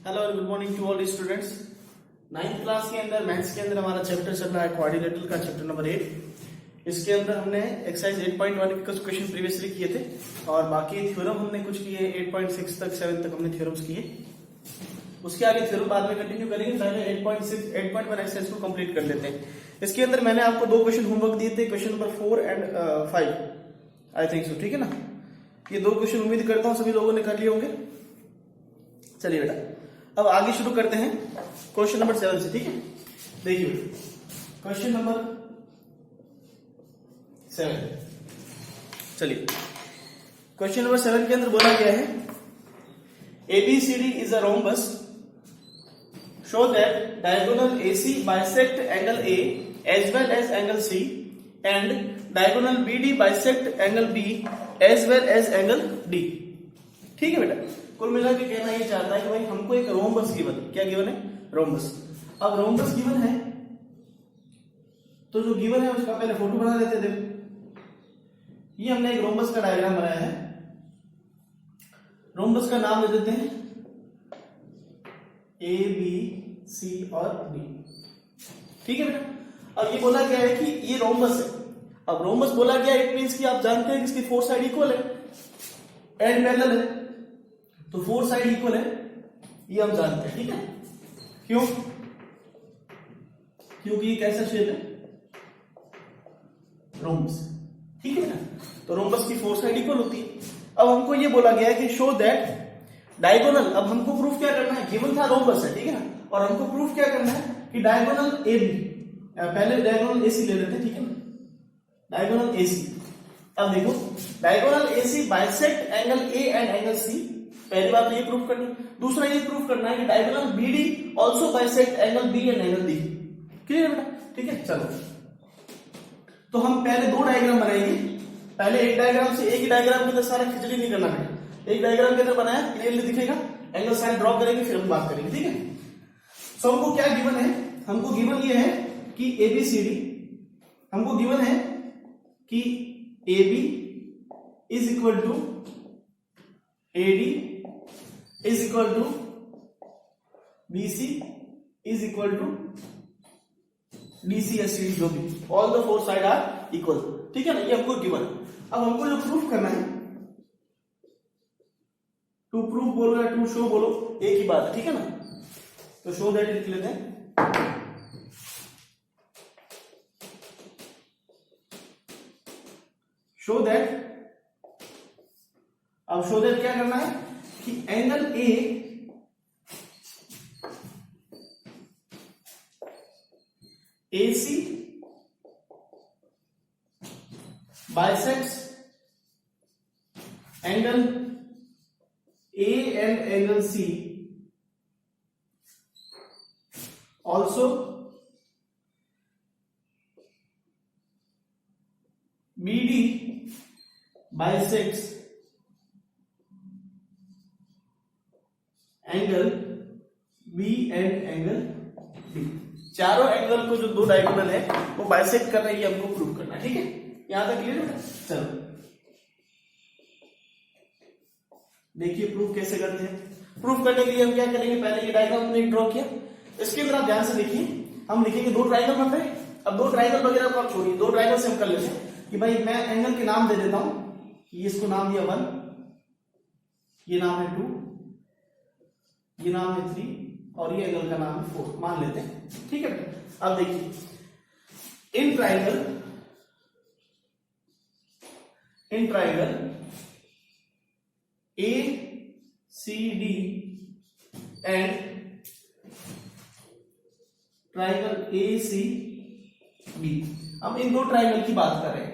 Hello और good morning to all students. 9th class के अंदर मैथ्स के अंदर हमारा चैप्टर चल रहा है क्वाड्रिलेटरल का चैप्टर नंबर 8। इसके अंदर हमने एक्सरसाइज 8.1 के कुछ क्वेश्चन प्रीवियसली किए थे और बाकी थ्योरम हमने कुछ किए 8.6 तक 7 तक हमने थ्योरम्स किए। उसके आगे थ्योरम बाद में कंटिन्यू करेंगे, पहले 8.6 8.1 एक्सरसाइज को कंप्लीट कर लेते हैं। इसके अंदर मैंने आपको दो क्वेश्चन होमवर्क दिए थे, question number 4 and 5 I think so, ठीक है ना। ये दो क्वेश्चन उम्मीद करता हूँ सभी लोगों ने कर लिए होंगे। चलिए बेटा अब आगे शुरू करते हैं क्वेश्चन नंबर 7 से, ठीक है। देखिए क्वेश्चन नंबर 7, चलिए क्वेश्चन नंबर 7 के अंदर बोला गया है ABCD is a rhombus, show that diagonal AC bisect angle A as well as angle C and diagonal BD bisect angle B as well as angle D। ठीक है बेटा, कुल मिला के कहना ये चाहता है कि भाई हमको एक रोम्बस गिवन, क्या गिवन है? रोम्बस। अब रोम्बस गिवन है तो जो गिवन है उसका पहले फोटो बना लेते थे। ये हमने एक रोम्बस का डायग्राम बनाया है। रोम्बस का नाम दे देते हैं A, B, C और D, ठीक है बेटा। अब ये बोला गया है कि ये रोम्बस है। अब रोम्बस बोला गया इट मींस कि आप जानते हैं कि इसकी फोर साइड इक्वल है एंड पैरेलल है, तो फोर साइड इक्वल है ये हम जानते हैं, ठीक है। क्यों? क्योंकि ये कैसा शेप है? रोम्बस, ठीक है ना। तो रोम्बस की फोर साइड इक्वल होती है। अब हमको ये बोला गया है कि शो दैट डायगोनल, अब हमको प्रूफ क्या करना है? गिवन था रोम्बस है, ठीक है ना, और हमको प्रूफ क्या करना है कि डायगोनल AB, पहले डायगोनल AC ले लेते हैं, ठीक है ना। डायगोनल AC, अब देखो diagonal AC bisect angle A and angle C। पहली बात तो ये प्रूफ करनी। दूसरा ये प्रूफ करना है कि diagonal BD also bisect angle B and angle D। Clear है बेटा? ठीक है, चलो तो हम पहले दो डायग्राम बनाएंगे। पहले एक डायग्राम से, एक ही डायग्राम के अंदर सारा खिचड़ी नहीं करना बेटा। एक डायग्राम के अंदर बनाया, क्लियरली दिखेगा, एंगल साइन ड्रॉ करेंगे, फिर हम बात करेंगे, ठीक है। सो हमको क्या गिवन है? हमको गिवन ये है कि ABCD, हमको गिवन है कि AB is equal to AD is equal to BC is equal to DC या CD, जो भी, all the four side are equal, ठीक है ना। ये हमको गिवन है। अब हमको जो प्रूफ करना है, टू प्रूफ बोलो या टू शो बोलो, एक ही बात है, ठीक है ना। तो शो दैट लिख लेते हैं। शो दैट, अब शो दैट क्या करना है कि angle A AC bisects angle A and angle C, also BD bisects angle B and angle D। चारों एंगल को जो दो डायगोनल है वो बाइसेक्ट कर रही है, हमको प्रूव करना है, ठीक है। यहां तक क्लियर है? चलो देखिए प्रूफ कैसे करते हैं। प्रूफ करने के लिए हम क्या करेंगे, पहले ये डायग्राम हमने ड्रॉ किया, इसके अंदर आप ध्यान से देखिए, हम लिखेंगे दो ट्रायंगल बन रहे हैं। अब दो ट्रायंगल वगैरह को आप छोड़िए, दो ट्रायंगल से हम कर लेते हैं कि भाई मैं एंगल के नाम दे देता हूं कि इसको नाम दिया 1, ये नाम है 2, ये नाम है 3 और ये एंगल का नाम है 4 मान लेते हैं, ठीक है। अब देखिए in triangle ACD and triangle ACB, हम इन दो ट्रायंगल की बात कर रहे हैं।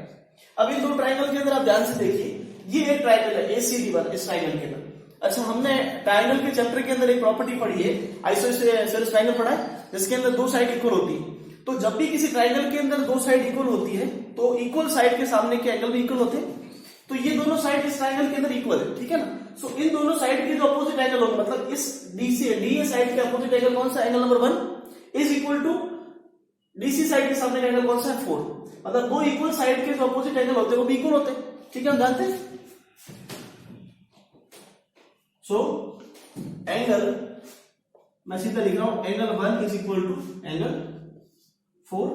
अब इन दो ट्रायंगल के अंदर आप ध्यान से देखिए, ये एक ट्रायंगल है ACD1, इस ट्रायंगल के अंदर। अच्छा, हमने ट्रायंगल के चैप्टर के अंदर एक प्रॉपर्टी पढ़ी है, आइसोसेलेस ट्रायंगल पढ़ा है, जिसके अंदर दो साइड इक्वल होती है। तो जब भी किसी ट्रायंगल के अंदर दो साइड इक्वल होती है तो इक्वल साइड के सामने के एंगल भी इक्वल होते हैं। तो ये दोनों साइड इस ट्रायंगल के अंदर इक्वल है, ठीक है ना। सो इन दोनों साइड के जो अपोजिट एंगल होगा, मतलब इस DA साइड के अपोजिट एंगल कौन सा? Angle number 1 is equal to DC side के सामने का एंगल कौन सा है? 4। मतलब दो इक्वल साइड के जो अपोजिट एंगल होते हैं वो भी इक्वल होते हैं, ठीक है, हम जानते हैं। सो एंगल मैं सीधा लिख रहा हूं angle 1 is equal to angle 4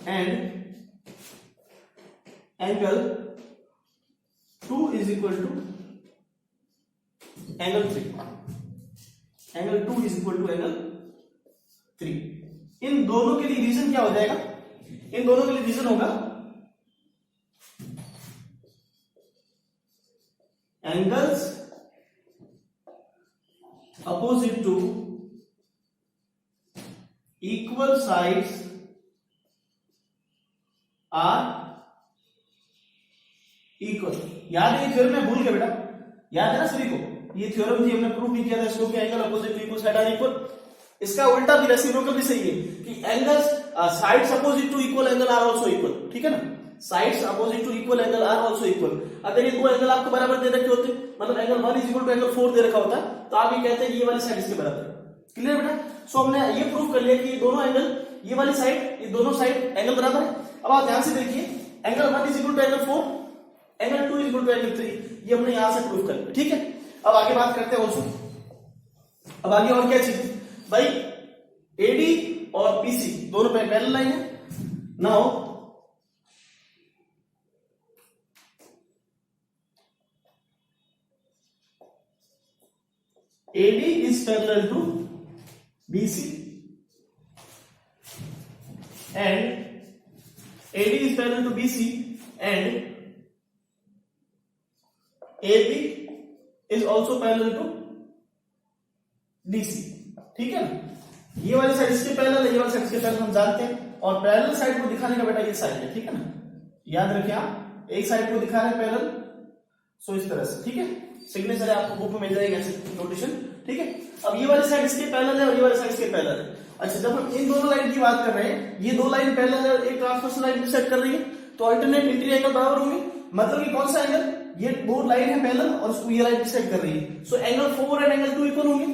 and angle 2 is equal to angle 3, angle 2 is equal to angle 3। इन दोनों के लिए रीजन क्या हो जाएगा, इन दोनों के लिए रीजन होगा angles opposite to equal sides are equal। याद है ये थ्योरम में भूल गए बेटा, याद है ना सभी को, ये थ्योरम थी हमने प्रूव भी किया था इसको कि angle opposite to equal side are equal. इसका उल्टा भी रेसिप्रोकल भी सही है कि angles sides opposite to equal angle are also equal, ठीक है ना, sides opposite to equal angle are also equal. अगर ये दो एंगल आपको बराबर दे रखे होते, मतलब angle 1 is equal to angle 4 दे रखा होता, तो आप ये कहते हैं ये वाली साइड इसके बराबर है। क्लियर बेटा? सो हमने ये प्रूव कर लिया कि ये दोनों एंगल, ये वाली साइड, ये दोनों साइड एंगल बराबर है। अब आप ध्यान से देखिए, angle 1 is equal to angle 4, angle 2 is equal to angle 3, ये हमने यहां से प्रूव कर लिया, ठीक है। अब आगे बात करते हैं ऑल्सो, अब आगे और क्या चीज भाई, एडी और बीसी दोनों पैरेलल लाइन है। Now AD is parallel to BC and AD is parallel to BC and AB is also parallel to DC, ठीक है ना। ये वाली साइड इसके पैरेलल है, ये वाली साइड इसके पैरेलल, हम जानते हैं। और पैरेलल साइड को दिखाने का बेटा ये साइड है, ठीक है ना, याद रखिए आप, एक साइड को दिखा रहे हैं पैरेलल, सो इस तरह से, ठीक है। सिग्नेचर है आपको बुक में मिल जाएगा ऐसे नोटेशन, ठीक है। अब ये वाली साइड इसके पैरेलल है और ये वाली साइड इसके पैरेलल है। अच्छा, जब हम इन दोनों लाइन की बात कर रहे हैं, ये दो लाइन पैरेलल है, एक ट्रांसवर्सल लाइन इंटरसेक्ट कर रही है, तो अल्टरनेट इंटीरियर एंगल बराबर होंगे। मतलब कि कौन सा एंगल, ये दो लाइन है पैरेलल और उसको ये लाइन इंटरसेक्ट कर रही है, so angle 4 and angle 2 equal होंगे।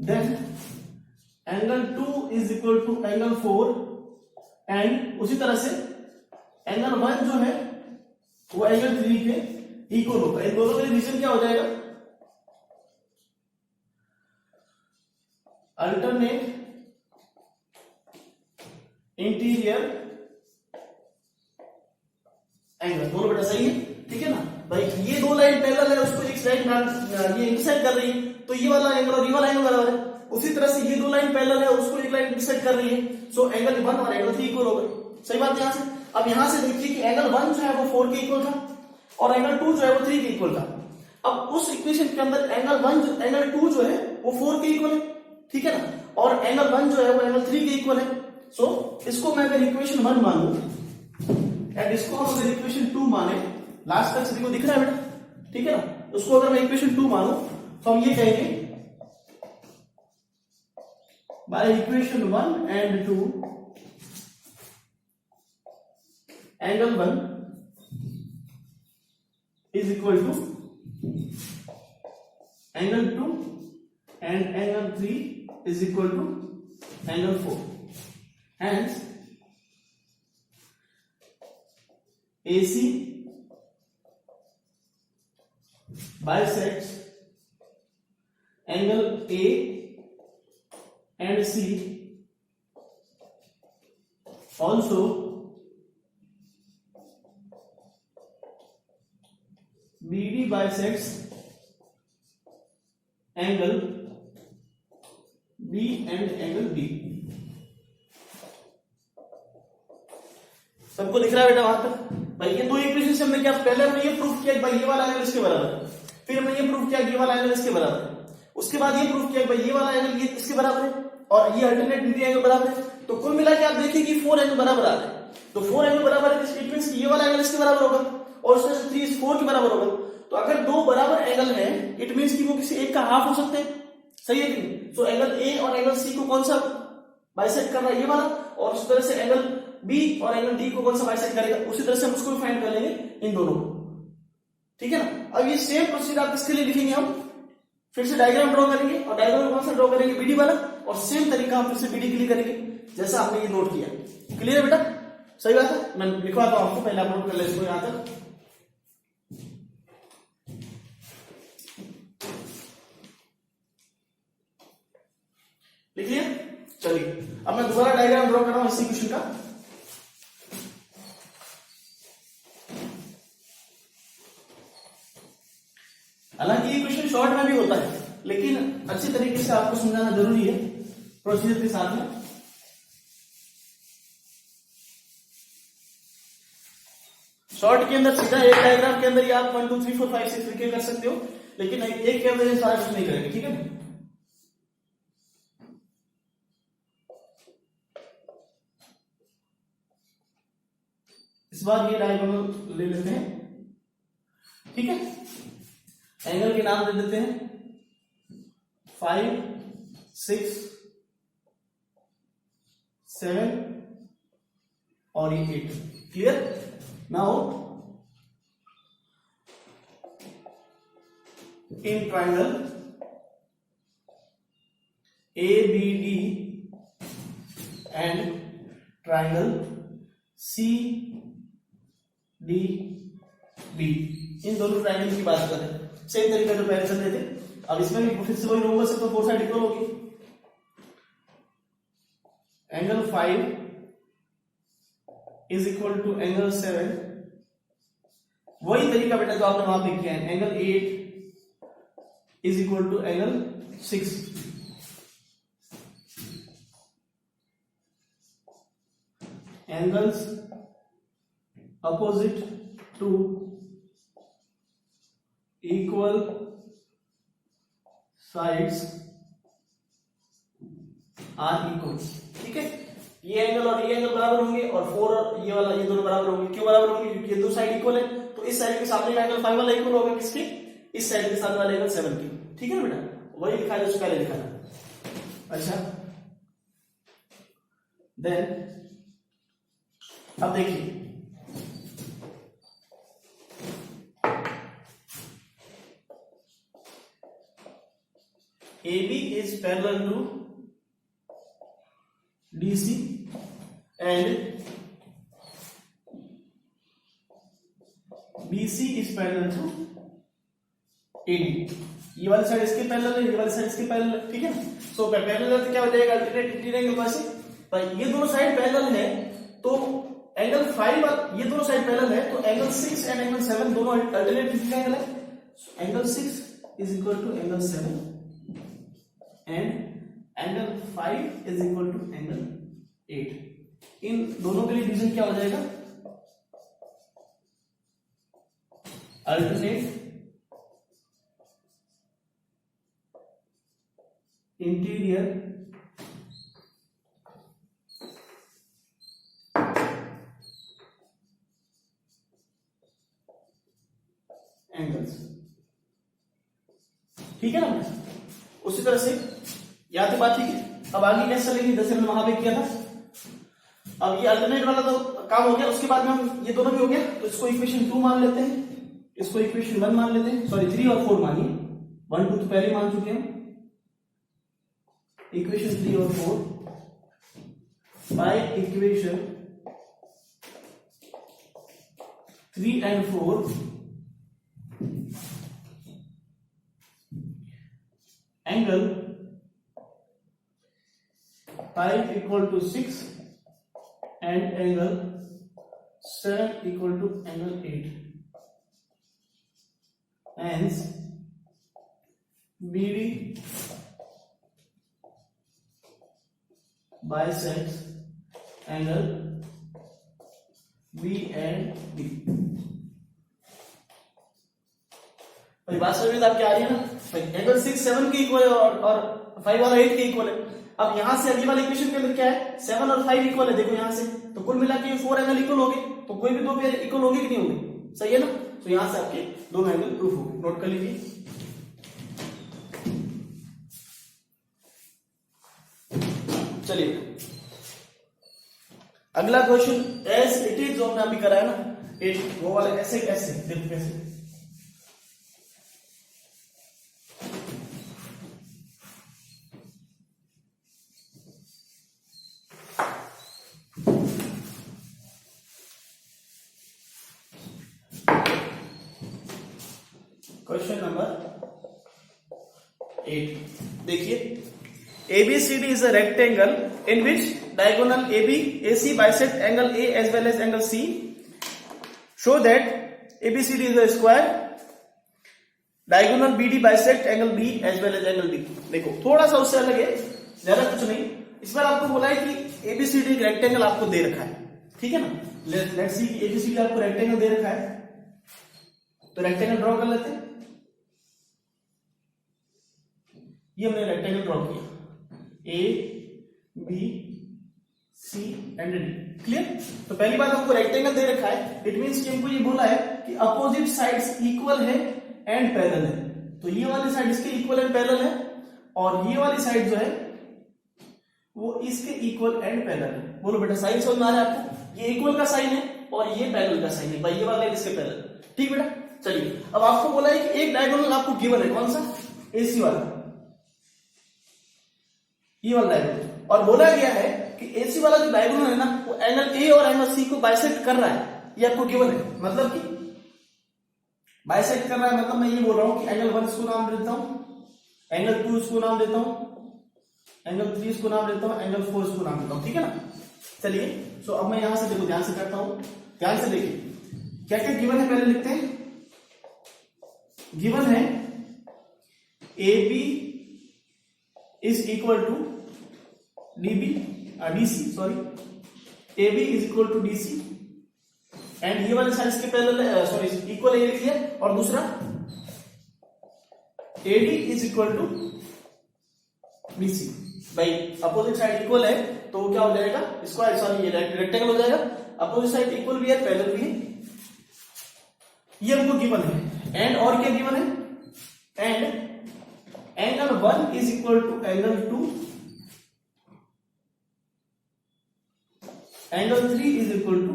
Then angle 2 is equal to angle 4 and उसी तरह से एंगल 1 जो है वो एंगल 3 के इक्वल होगा। इन दोनों के रीजन क्या हो जाएगा, अल्टरनेट इंटीरियर एंगल, दोनों बेटा सही है, ठीक है ना भाई। ये दो लाइन पैरेलल है, उसको एक साइड ये इंटरसेक्ट कर रही है, तो ये वाला एंगल और ये वाला एंगल बराबर है। उसी तरह से ये दो लाइन पैरेलल है, उसको एक लाइन इंटरसेक्ट कर रही है, सो एंगल 1 और एंगल 3 इक्वल हो गए। सही बात है यहां से। अब यहां से देखिए कि एंगल 1 जो है वो 4 के इक्वल था और एंगल 2 जो है वो 3 के इक्वल था। अब उस इक्वेशन के अंदर एंगल 2 जो है वो 4 के इक्वल है, ठीक है ना, और एंगल 1 जो है वो एंगल 3 के इक्वल है। सो इसको मैं अगर इक्वेशन 1 मानूं एंड इसको हम अगर इक्वेशन 2 माने, लास्ट तक सभी को दिख रहा है बेटा, ठीक है ना, उसको अगर मैं इक्वेशन 2 मानूं तो हम ये कहेंगे bye equation 1 and 2 angle 1 is equal to angle 2 and angle 3 is equal to angle 4. Hence, AC bisects angle A and C. Also, BD bisects angle B and angle B. सबको दिख रहा है बेटा वहां तक भाई। ये दो इक्वेशन से हमने क्या, पहले हमने ये प्रूफ किया कि भाई ये वाला एंगल इसके बराबर है, फिर हमने ये प्रूफ किया कि ये वाला एंगल इसके बराबर है, उसके बाद ये प्रूफ किया कि भाई ये वाला एंगल ये इसके बराबर है और ये अल्टरनेट इंटीरियर एंगल बराबर है। तो कुल मिला के आप देखिए कि 4 एंगल बराबर आ रहे हैं, तो 4 एंगल बराबर है, इट मींस ये वाला एंगल इसके बराबर होगा और उसमें से 3 4 के बराबर होगा। तो अगर दो बराबर एंगल हैं, इट मींस कि वो किसी एक का हाफ हो सकते हैं, सही है कि नहीं। सो एंगल ए और एंगल सी को कौन सा बाइसेक्ट कर रहा है, ये वाला, और उस तरह से एंगल बी और एंगल डी को कौन सा बाइसेक्ट करेगा, उसी तरह से हम उसको भी फाइंड कर लेंगे इन दोनों को, ठीक है ना। अब ये सेम प्रोसीजर आप किसके लिए लिखेंगे, हम फिर से डायग्राम ड्रॉ करेंगे और डायग्राम में कौन सा ड्रॉ करेंगे, बीडी वाला, और सेम तरीका हम फिर से बीडी के लिए करेंगे जैसा आपने ये नोट किया। क्लियर बेटा, सही बात है। मैं लिखवाता हूं आपको, पहले आप नोट कर ले इसको यहां तक। लिख लिया? चलिए अब मैं दोबारा डायग्राम ड्रॉ कर रहा हूं इसी क्वेश्चन का। हालांकि ये क्वेश्चन शॉर्ट में भी होता है, लेकिन अच्छी तरीके से आपको समझाना जरूरी है प्रोसीजर के साथ में। शॉर्ट के अंदर सीधा एक डायग्राम के अंदर ही आप 1 2 3 4 5 6 लिख के कर सकते हो, लेकिन एक के अंदर सारा कुछ नहीं करेंगे, ठीक है। इस बार ये डायगोनल ले लेते हैं, ठीक है। एंगल के नाम दे देते हैं 5 6 7 और ये 8। Clear? Now in triangle ABD and triangle CDB, इन दोनों ट्राइंगल की बात करें, सेम तरीका जो पहले चल रहे थे। अब इसमें भी फिर से वही रोम्बस है तो फोर साइड इक्वल होगी। Angle 5 is equal to angle 7, वही तरीका बेटा जो आपने वहां पे किया है। Angle 8 is equal to angle 6, angles opposite to equal sides are equal, ठीक है। ये एंगल और ये एंगल बराबर होंगे और 4 और ये वाला, ये दोनों बराबर होंगे। क्यों बराबर होंगे? क्योंकि ये दो साइड इक्वल है, तो इस साइड के सामने का एंगल 5 वाला इक्वल होगा किसके? इस साइड के सामने वाला एंगल 7 की, ठीक है ना बेटा। वही लिखा है जो पहले लिखा था। अच्छा देन अब देखिए, AB is parallel to DC and BC is parallel to AD। ये वाली साइड इसके पैरेलल है, ये वाली साइड इसके पैरेलल है, ठीक है। सो पैरेलल तो क्या हो जाएगा? अल्टरनेट इंटीरियर के पास ये दोनों साइड पैरेलल है, तो एंगल 5 ये दोनों साइड पैरेलल है, तो एंगल 6 एंड एंगल 7 दोनों अल्टरनेट इंटीरियर है। So angle 6 is equal to angle 7 and angle 5 is equal to angle 8। इन दोनों के लिए डिवीजन क्या हो जाएगा? अल्टरनेट इंटीरियर एंगल्स, ठीक है ना। उसी तरह से याद है बात, ठीक है। अब आगे कैसे चलेगी? जैसे हमने वहां पे किया था। अब ये अल्टरनेट वाला तो काम हो गया, उसके बाद में हम ये दोनों भी हो गया, तो इसको इक्वेशन 2 मान लेते हैं, इसको इक्वेशन 1 मान लेते हैं, सॉरी 3 और 4 मानिए। 1 2 तो पहले मान चुके हैं। इक्वेशन 3 और 4 by equation 3 and 4 angle 5 equal to 6 and angle 7 equal to angle 8, hence BD bisects angle B and D। भाई बात समझ में आपकी आ रही है ना? एंगल 6 7 के इक्वल है और 5 वाला 8 के इक्वल है। अब यहां से अगली वाली इक्वेशन के अंदर क्या है? 7 और 5 इक्वल है, देखो यहां से, तो कुल मिला के 4 एंगल इक्वल हो गए, तो कोई भी दो पेयर इक्वल होंगे कि नहीं होंगे? सही है ना। तो यहां से आपके दोनों एंगल प्रूफ हो गए, नोट कर लीजिए। चलिए अगला क्वेश्चन एज इट इज, जो हमने अभी करा है ना, एक वो वाला ऐसे कैसे, देखो कैसे। क्वेश्चन नंबर 8 देखिए, ABCD is a rectangle in which diagonal AC bisect angle A as well as angle C. Show that ABCD is a square. Diagonal BD bisect angle B as well as angle D. देखो थोड़ा सा उससे अलग है, ज्यादा कुछ नहीं. इस बार आपको बोला है कि ABCD एक रेक्टेंगल आपको दे रखा है, ठीक है ना. लेट्स सी ABCD आपको रेक्टेंगल दे रखा है, तो रेक्टेंगल ड्रॉ कर लेते हैं. ये हमने रेक्टेंगल ड्रॉ किया, A B C and D. Clear. तो पहली बात हमको रेक्टेंगल दे रखा है, इट मींस कि हमको ये बोला है कि अपोजिट साइड्स इक्वल है एंड पैरेलल है. तो ये वाली साइड इसके इक्वल एंड पैरेलल है और ये वाली साइड जो है वो इसके इक्वल एंड पैरेलल है. बोलो बेटा साइन समझ में आ रहा है आपको. ये इक्वल का साइन है और ये पैरेलल का साइन है. भाई ये वाला है इसके पैरेलल. ठीक बेटा. चलिए अब आपको बोला है कि एक डायगोनल आपको गिवन है, कौन सा? AC वाला, ये वाला डायगोनल. और बोला गया है कि AC वाला जो डायगोनल है ना वो एंगल A और एंगल C को बाइसेक्ट कर रहा है. ये आपको गिवन है, मतलब कि बाइसेक्ट कर रहा है. मतलब मैं ये बोल रहा हूं कि एंगल 1 इसको नाम देता हूं, एंगल 2 इसको नाम देता हूं, एंगल 3 इसको नाम देता हूं, एंगल 4 इसको नाम देता हूं. ठीक है ना. चलिए सो अब मैं यहां से देखो ध्यान से करता हूं, ध्यान से देखिए क्या क्या गिवन है. पहले लिखते हैं. गिवन है AB is equal to DC sorry, AB is equal to DC and ये वाले साइड के पैरेलल सॉरी इक्वल है, ये लिख लिया. और दूसरा AD is equal to BC. भाई अपोजिट साइड इक्वल है तो क्या हो जाएगा, स्क्वायर सॉरी ये रेक्टेंगल हो जाएगा. अपोजिट साइड इक्वल भी है, पैरेलल भी है. ये हमको गिवन है. एंड और क्या गिवन है? And angle 1 is equal to angle 2, angle 3 is equal to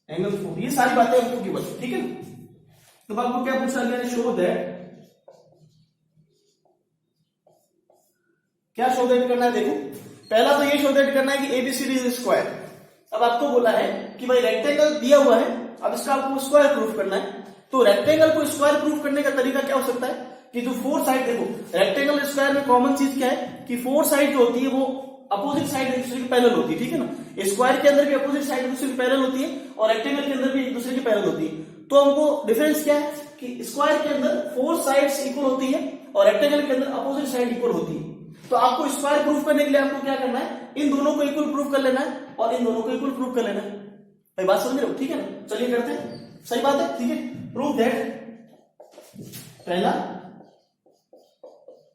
angle 4. ये सारी बातें हमको गिवन. ठीक है. तो आपको क्या पूछा गया? Show that. क्या शो दैट करना है? देखो पहला तो ये शो दैट करना है कि ABCD इज स्क्वायर. अब आपको बोला है कि भाई रेक्टेंगल दिया हुआ है, अब इसका आपको स्क्वायर प्रूफ करना है. तो रेक्टेंगल को स्क्वायर प्रूफ करने का तरीका क्या हो सकता है कि जो फोर साइड, देखो रेक्टेंगल स्क्वायर में कॉमन चीज क्या है कि फोर साइड जो होती है वो अपोजिट साइड एक दूसरे के पैरेलल होती है. ठीक है ना. स्क्वायर के अंदर भी अपोजिट साइड एक दूसरे के पैरेलल होती है और रेक्टेंगल के अंदर भी एक दूसरे के पैरेलल होती है. तो हमको डिफरेंस क्या है कि स्क्वायर के अंदर फोर साइड्स इक्वल होती है और रेक्टेंगल के अंदर अपोजिट साइड इक्वल होती है. तो आपको स्क्वायर प्रूफ करने के लिए आपको क्या करना है, इन दोनों को इक्वल प्रूफ कर लेना है और इन दोनों को इक्वल प्रूफ कर लेना है. भाई बात समझ रहे हो? ठीक है ना. चलिए करते हैं. सही बात है. ठीक है. प्रूफ दैट पहला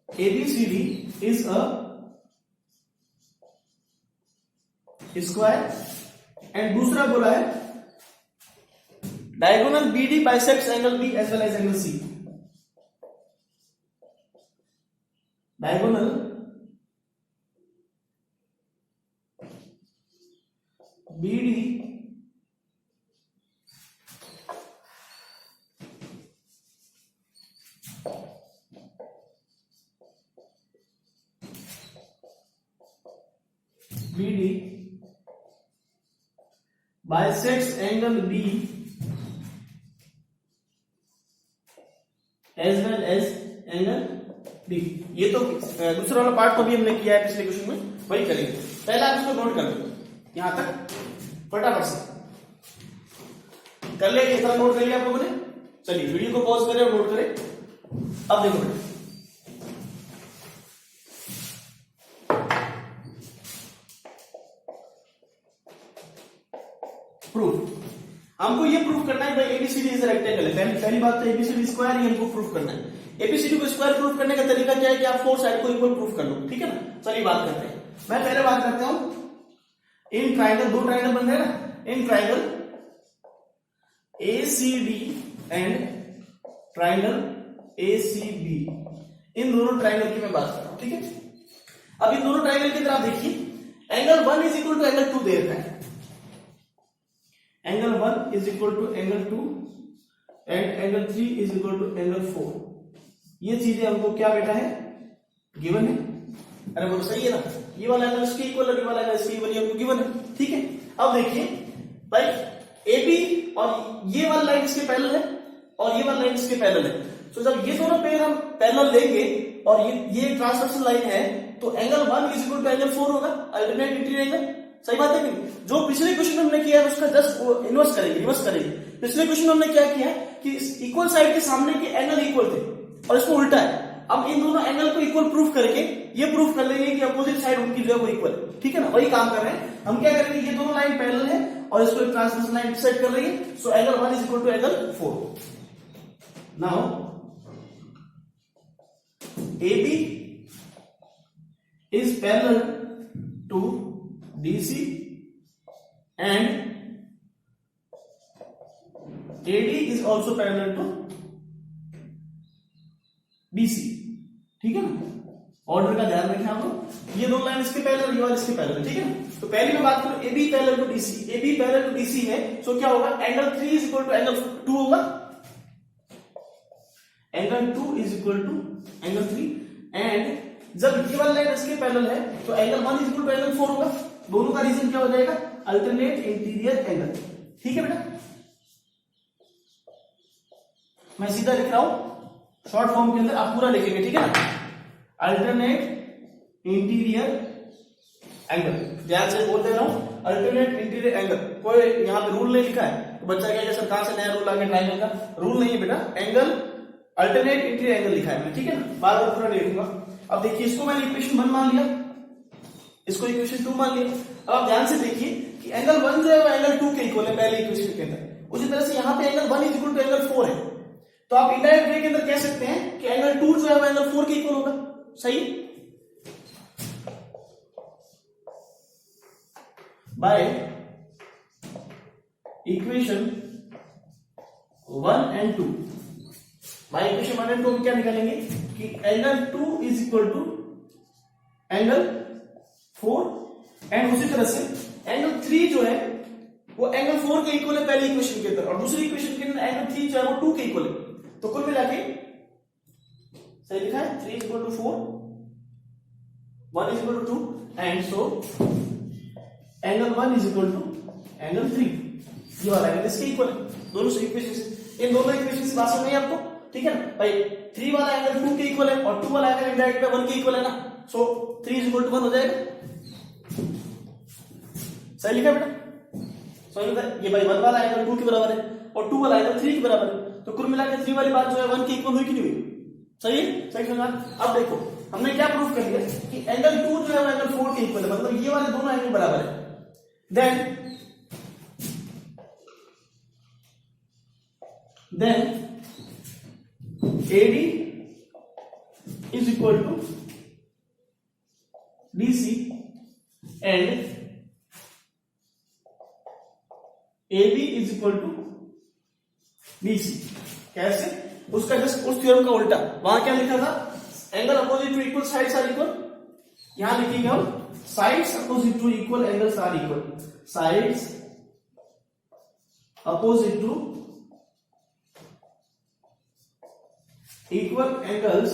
ABCD is a square and दूसरा बोला है diagonal BD bisects angle B as well as angle C. Diagonal BD bisects angle B as well as angle D. ये तो दूसरा वाला पार्ट तो भी हमने किया है पिछले क्वेश्चन में, वही करेंगे. पहले आप इसको नोट कर लो यहां तक फटाफट से कर ले. इतना नोट कर लिया आप लोगों ने. चलिए वीडियो को पॉज करें और नोट करें. अब देखो बेटा प्रूफ. हमको ये प्रूफ करना है भाई ABCD इज रेक्टेंगल है. पहली बात तो ABCD स्क्वायर ही हमको प्रूफ करना है. ABCD को स्क्वायर प्रूफ करने का तरीका क्या है कि आप फोर साइड को इक्वल प्रूफ कर लो. ठीक है ना. चलिए बात करते हैं. मैं पहले बात करता हूं इन ट्राइंगल, दो ट्राइंगल बन रहे हैं ना, in triangle ACD and triangle ACB. इन दोनों ट्राइंगल की मैं बात कर रहा हूं. ठीक है. अब इन दोनों ट्राइंगल की तरफ देखिए. Angle 1 is equal to angle 2 दे रखा है. Angle 1 is equal to angle 2 and angle 3 is equal to angle 4. ये चीजें हमको क्या बेटा है, गिवन है. अरे बोलो सही है ना. ये वाला एंगल इसके इक्वल है, ये वाला एंगल इसके इक्वल, हमको गिवन है. ठीक है. अब देखिए भाई AB और ये वाला लाइन इसके पैरेलल है और ये वाला लाइन इसके पैरेलल है. तो जब ये दोनों पेयर हम पैरेलल लेंगे और ये ट्रांसवर्सल लाइन है तो angle 1 is equal to angle 4 होगा, अल्टरनेट इंटीरियर एंगल। सही बात है कि नहीं? जो पिछले क्वेश्चन हमने किया है उसका जस्ट इनवर्स करेंगे, रिवर्स करेंगे। पिछले क्वेश्चन में हमने क्या किया है कि इक्वल साइड के सामने के एंगल इक्वल थे और इसको उल्टा है। अब इन दोनों एंगल को इक्वल प्रूफ करके ये प्रूफ कर लेंगे कि अपोजिट साइड उनकी जो है वो इक्वल है। ठीक है ना, वही काम कर रहे हैं हम। क्या करेंगे, ये दोनों लाइन पैरेलल है और इसको एक ट्रांसवर्सल लाइन सेट कर लेंगे। So angle 1 is equal to angle 4। Now AB is parallel to DC and AD is also parallel to BC। ठीक है ना, ऑर्डर का ध्यान रखें आप लोग। ये दो लाइन इसके पैरेलल, ये वाली इसके पैरेलल। ठीक है ना, तो पहली में बात करूं AB parallel to DC, AB parallel to DC है, सो क्या होगा, angle 3 is equal to angle 2 होगा। Angle 2 is equal to angle 3 and जब ये वाला लाइन इसके पैरेलल है तो angle 1 is equal to angle 4 होगा। दोनों का रीजन क्या हो जाएगा, अल्टरनेट इंटीरियर एंगल। ठीक है बेटा, मैं सीधा लिख रहा हूं शॉर्ट फॉर्म के अंदर, आप पूरा लिखेंगे। ठीक है ना, अल्टरनेट इंटीरियर एंगल, ध्यान से बोल दे रहा हूं, अल्टरनेट इंटीरियर एंगल। कोई यहाँ पे रूल नहीं लिखा है तो बच्चा कहेगा सर कहां से नया रूल आ गया ट्रायंगल का। रूल नहीं है बेटा, एंगल अल्टरनेट इंटीरियर एंगल लिखा है मैं। ठीक है ना, बार बार पूरा नहीं लिखूंगा। अब देखिए, इसको मैंने इक्वेशन 1 मान लिया, इसको इक्वेशन 2 मान लिया। अब आप ध्यान से देखिए कि एंगल 1 जो है वो एंगल 2 के इक्वल है पहले इक्वेशन के अंदर। उसी तरह से यहाँ पे angle 1 is equal to angle 4 है, तो आप इनडायरेक्ट वे के अंदर कह सकते हैं कि एंगल 2 जो है वो एंगल 4 के इक्वल होगा। सही, by equation 1 and 2, by equation 1 and 2 में क्या निकालेंगे कि angle 2 is equal to angle 4 and उसी तरह से एंगल 3 जो है वो एंगल 4 के इक्वल है पहली इक्वेशन के अंदर, और दूसरी इक्वेशन के अंदर एंगल 3 जो है वो 2 के इक्वल है। तो कुल मिला के सही लिखा है, 3 is equal to 4, 1 is equal to 2 and so angle 1 is equal to angle 3। ये वाला एंगल इसके इक्वल है, दोनों से इक्वेशन से। इन दोनों इक्वेशन से बात समझ में आपको? ठीक है ना भाई, 3 वाला एंगल 2 के इक्वल है और 2 वाला एंगल इनडायरेक्ट 1 के इक्वल है ना, सो 3 इज इक्वल टू 1 हो जाएगा। सही लिखा बेटा, समझ में? ये भाई 1 वाला एंगल 2 के बराबर है और 2 वाला एंगल 3 के बराबर है, तो कुल मिलाकर 3 वाली बात जो है 1 के इक्वल हुई कि नहीं हुई? सही है, सही समझा। अब देखो हमने क्या प्रूफ कर लिया कि एंगल 2 जो है वो एंगल 4 के इक्वल है, मतलब ये वाले दोनों एंगल बराबर है। then AD is equal to DC and AB is equal to BC। कैसे? उसका जस्ट उस थ्योरम का उल्टा, वहां क्या लिखा था, angle opposite to equal sides are equal. यहां लिखेंगे हम sides opposite to equal angles are equal. Sides opposite to equal angles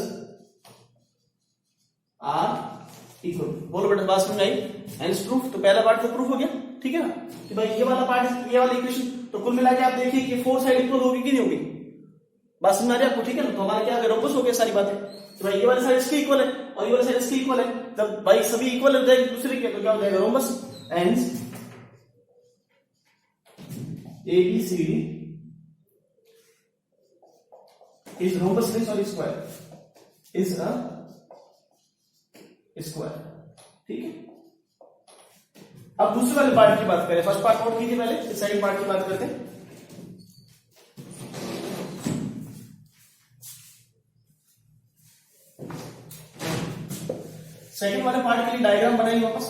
are equal. बोलो बेटा, बात समझ आई? एंड प्रूफ, तो पहला पार्ट तो प्रूफ हो गया। ठीक है ना, कि भाई ये वाला पार्ट, ये वाला इक्वेशन, तो कुल मिला के आप देखिए कि 4 साइड इक्वल होगी कि नहीं होगी? बात समझ आ रही है आपको? ठीक है ना, तो हमारा क्या रोबस हो गया सारी बातें। तो भाई ये वाली साइड इसके इक्वल है और ये वाली साइड इसके इक्वल है, जब भाई सभी इक्वल हो जाएंगे दूसरे के, तो क्या हो जाएगा rhombus. And ABCD is rhombus means or square is a square। ठीक है, अब दूसरे वाले पार्ट की बात करें। फर्स्ट पार्ट नोट कीजिए पहले, सेकंड पार्ट की बात करते हैं। सेकंड वाले पार्ट के लिए डायग्राम बनाइए वापस।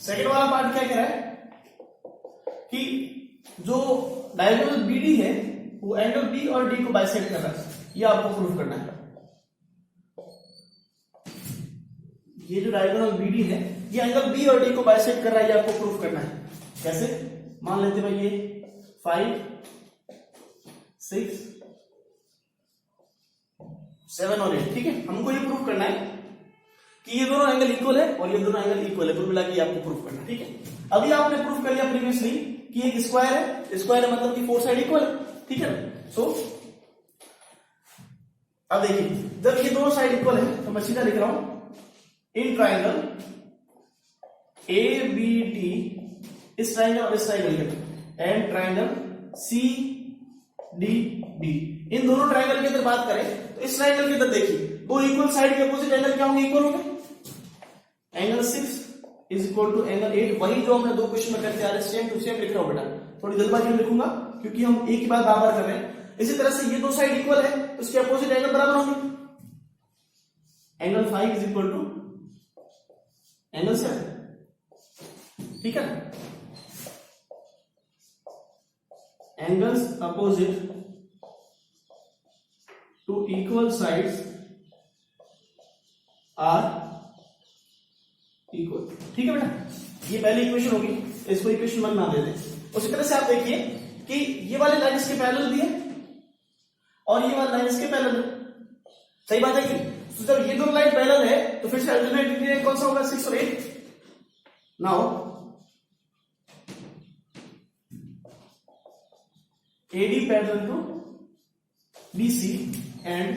सेकंड वाला पार्ट क्या कह रहा है कि जो डायगोनल BD है वो एंगल B और D को बाइसेक्ट कर रहा है, ये आपको प्रूफ करना है। ये जो डायगोनल BD है ये एंगल B और D को बाइसेक्ट कर रहा है, ये आपको प्रूफ करना है। कैसे? मान लेते भाई ये 5, 6, 7 और 8। ठीक है, हमको ये प्रूफ करना है कि ये दोनों एंगल इक्वल है और ये दोनों एंगल इक्वल है, कुल मिला के आपको प्रूफ करना, ठीक है। अभी आपने प्रूफ कर लिया प्रीवियसली कि एक स्क्वायर है, स्क्वायर है मतलब कि फोर साइड इक्वल है, ठीक है ना। सो अब देखिए जब ये दोनों साइड इक्वल है तो मैं सीधा लिख रहा हूं in triangle A B D, इस ट्राइंगल और इस ट्राइंगल के and triangle C D D, इन दोनों ट्राइंगल के अंदर बात करें तो इस ट्राइंगल के अंदर देखिए दो इक्वल साइड के अपोजिट एंगल क्या होंगे, इक्वल होंगे। Angle 6 is equal to angle 8, वही जो हमने दो क्वेश्चन में करते आ रहे सेम टू सेम लिख रहा हूं बेटा, थोड़ी जल्दबाजी में लिखूंगा क्योंकि हम एक ही बात बार बार कर रहे हैं। इसी तरह से ये दो साइड इक्वल है तो इसके अपोजिट एंगल बराबर होंगे। Angle 5 is equal to angle 7, ठीक है। Angles opposite to equal sides are equal, ठीक है बेटा। ये पहली इक्वेशन होगी, इसको इक्वेशन 1 नाम दे दें। उसी तरह से आप देखिए कि ये वाली लाइन इसके पैरेलल भी है और ये वाली लाइन इसके पैरेलल है, सही बात है कि? तो जब ये दोनों लाइन पैरेलल है तो फिर से अल्टरनेट इंटीरियर कौन सा होगा, 6 और 8। Now AD parallel to BC and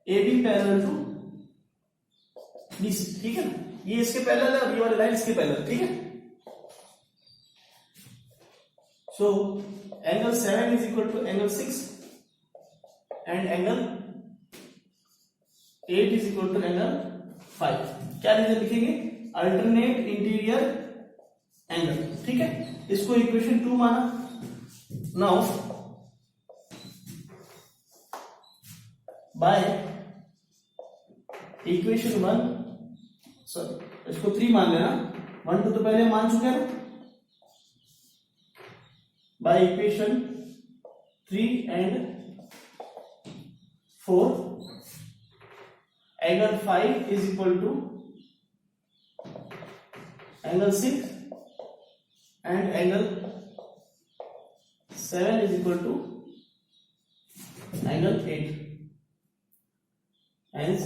AB parallel to BC, ठीक है ना। ये इसके पैरेलल है और ये वाली लाइन इसके पैरेलल, ठीक है। So angle 7 is equal to angle 6 and angle 8 is equal to angle 5। क्या रीजन लिखेंगे, अल्टरनेट इंटीरियर एंगल, ठीक है। इसको इक्वेशन 2 माना। नाउ बाय इक्वेशन 1, सॉरी इसको 3 मान लेना, 1 2 तो पहले मान चुके हैं। By equation 3 and 4 angle 5 is equal to angle 6 and angle 7 is equal to angle 8 and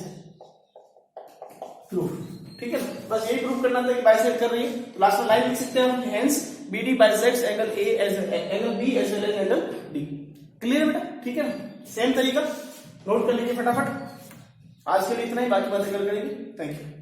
proof, ठीक है। बस यही प्रूफ करना था कि बाइसेक्ट कर रही है, तो लास्ट में लाइन लिख सकते हैं हम, hence BD bisects angle A as angle B as well as angle D। Clear बेटा, ठीक है ना। सेम तरीका नोट कर लीजिए फटाफट। आज के लिए इतना ही, बाकी बातें कल करेंगे। Thank you.